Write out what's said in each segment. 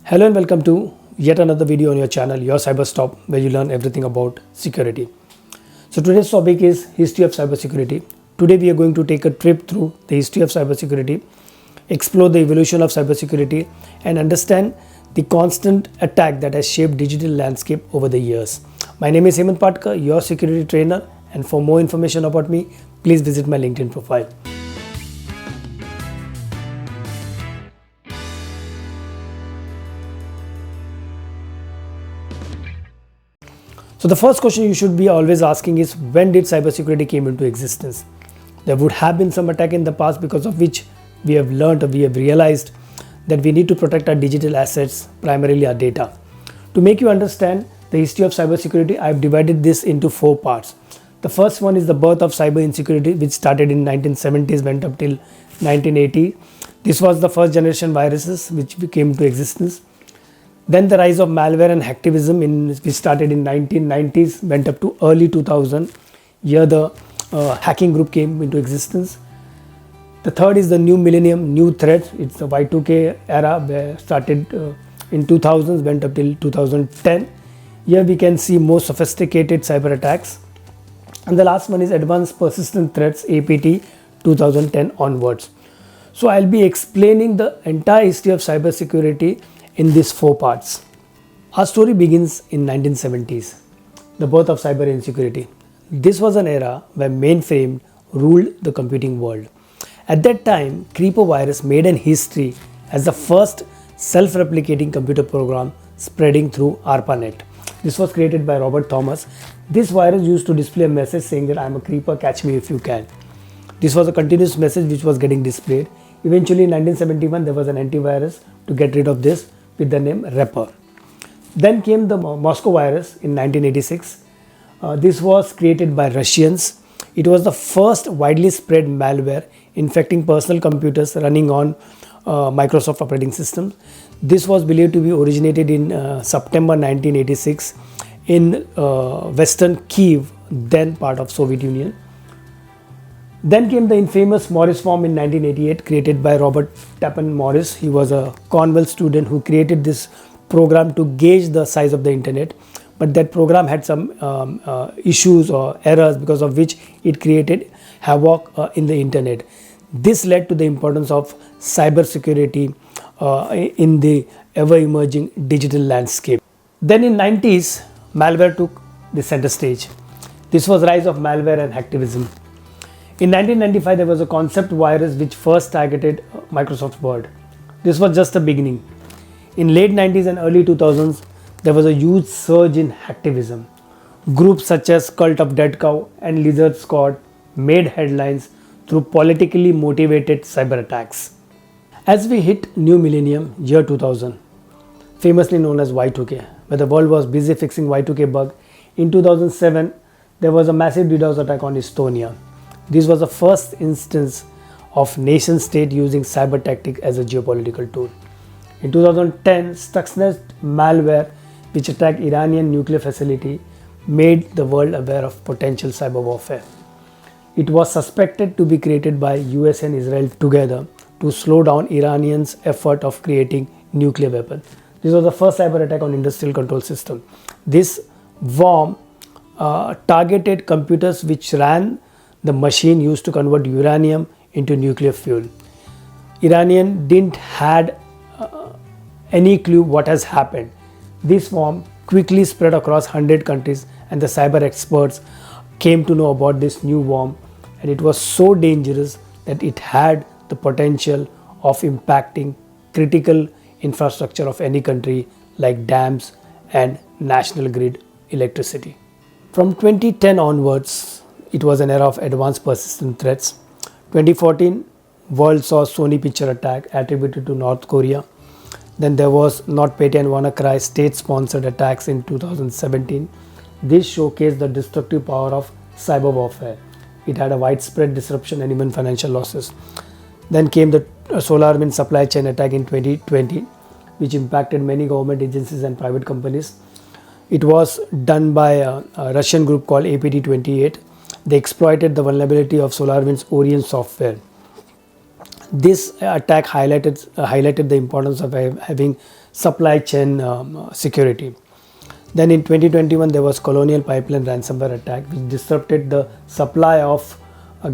Hello and welcome to yet another video on your channel, your Cyberstop, where you learn everything about security. So today's topic is history of cybersecurity. Today we are going to take a trip through the history of cybersecurity, explore the evolution of cybersecurity, and understand the constant attack that has shaped digital landscape over the years. My name is Hemant Patkar, your security trainer, and for more information about me, please visit my LinkedIn profile. So the first question you should be always asking is, when did cybersecurity came into existence? There would have been some attack in the past because of which we have learned or we have realized that we need to protect our digital assets, primarily our data. To make you understand the history of cybersecurity, I have divided this into 4 parts. The first one is the birth of cyber insecurity, which started in 1970s, went up till 1980. This was the first generation viruses which came into existence. Then the rise of malware and hacktivism, which started in 1990s, went up to early 2000. Here the hacking group came into existence. The third is the new millennium, new threats. It's the Y2K era, where started in 2000s, went up till 2010. Here we can see more sophisticated cyber attacks. And the last one is advanced persistent threats, APT, 2010 onwards. So I'll be explaining the entire history of cybersecurity in these 4 parts. Our story begins in 1970s, the birth of cyber insecurity. This was an era where mainframe ruled the computing world. At that time, Creeper virus made an history as the first self-replicating computer program spreading through ARPANET. This was created by Robert Thomas. This virus used to display a message saying that I'm a creeper, catch me if you can. This was a continuous message which was getting displayed. Eventually in 1971, there was an antivirus to get rid of this with the name Reaper. Then came the Moscow virus in 1986. This was created by Russians. It was the first widely spread malware infecting personal computers running on Microsoft operating systems. This was believed to be originated in September 1986 in Western Kiev, then part of Soviet Union. Then came the infamous Morris worm in 1988, created by Robert Tappan Morris. He was a Cornell student who created this program to gauge the size of the internet. But that program had some issues or errors, because of which it created havoc in the internet. This led to the importance of cybersecurity in the ever-emerging digital landscape. Then in 90s, malware took the center stage. This was rise of malware and hacktivism. In 1995, there was a concept virus which first targeted Microsoft Word. This was just the beginning. In late 90s and early 2000s, there was a huge surge in hacktivism. Groups such as Cult of Dead Cow and Lizard Squad made headlines through politically motivated cyber attacks. As we hit new millennium, year 2000, famously known as Y2K, where the world was busy fixing Y2K bug, in 2007, there was a massive DDoS attack on Estonia. This was the first instance of nation state using cyber tactic as a geopolitical tool. In 2010, Stuxnet malware, which attacked Iranian nuclear facility, made the world aware of potential cyber warfare. It was suspected to be created by US and Israel together to slow down Iranians' effort of creating nuclear weapon. This was the first cyber attack on industrial control system. This worm targeted computers which ran the machine used to convert uranium into nuclear fuel. Iranian didn't had any clue what has happened. This worm quickly spread across 100 countries, and the cyber experts came to know about this new worm, and it was so dangerous that it had the potential of impacting critical infrastructure of any country like dams and national grid electricity. From 2010 onwards, it was an era of advanced persistent threats. 2014, world saw Sony Picture attack attributed to North Korea. Then there was NotPetya and WannaCry state-sponsored attacks in 2017. This showcased the destructive power of cyber warfare. It had a widespread disruption and even financial losses. Then came the SolarWinds supply chain attack in 2020, which impacted many government agencies and private companies. It was done by a Russian group called APT28. They exploited the vulnerability of SolarWinds Orient software. This attack highlighted the importance of having supply chain security. Then in 2021, there was Colonial Pipeline ransomware attack, which disrupted the supply of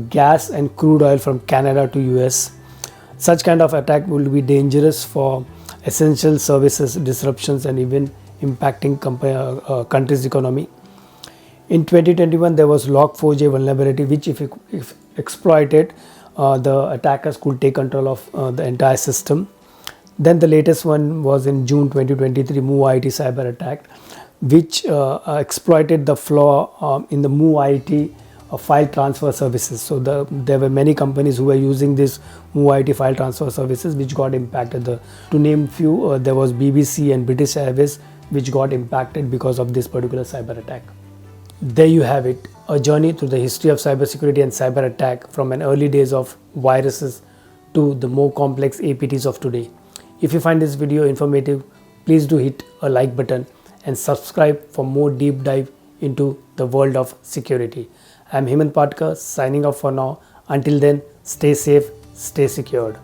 gas and crude oil from Canada to US. Such kind of attack will be dangerous for essential services disruptions and even impacting country's economy. In 2021, there was Log4j vulnerability, which if exploited, the attackers could take control of the entire system. Then the latest one was in June 2023, MoveIT cyber attack, which exploited the flaw in the MoveIT file transfer services. So there were many companies who were using this MoveIT file transfer services, which got impacted. To name few, there was BBC and British Airways, which got impacted because of this particular cyber attack. There you have it, a journey through the history of cybersecurity and cyber attack from an early days of viruses to the more complex APTs of today. If you find this video informative, please do hit a like button and subscribe for more deep dive into the world of security. I am Hemant Patkar signing off for now. Until then, stay safe, stay secured.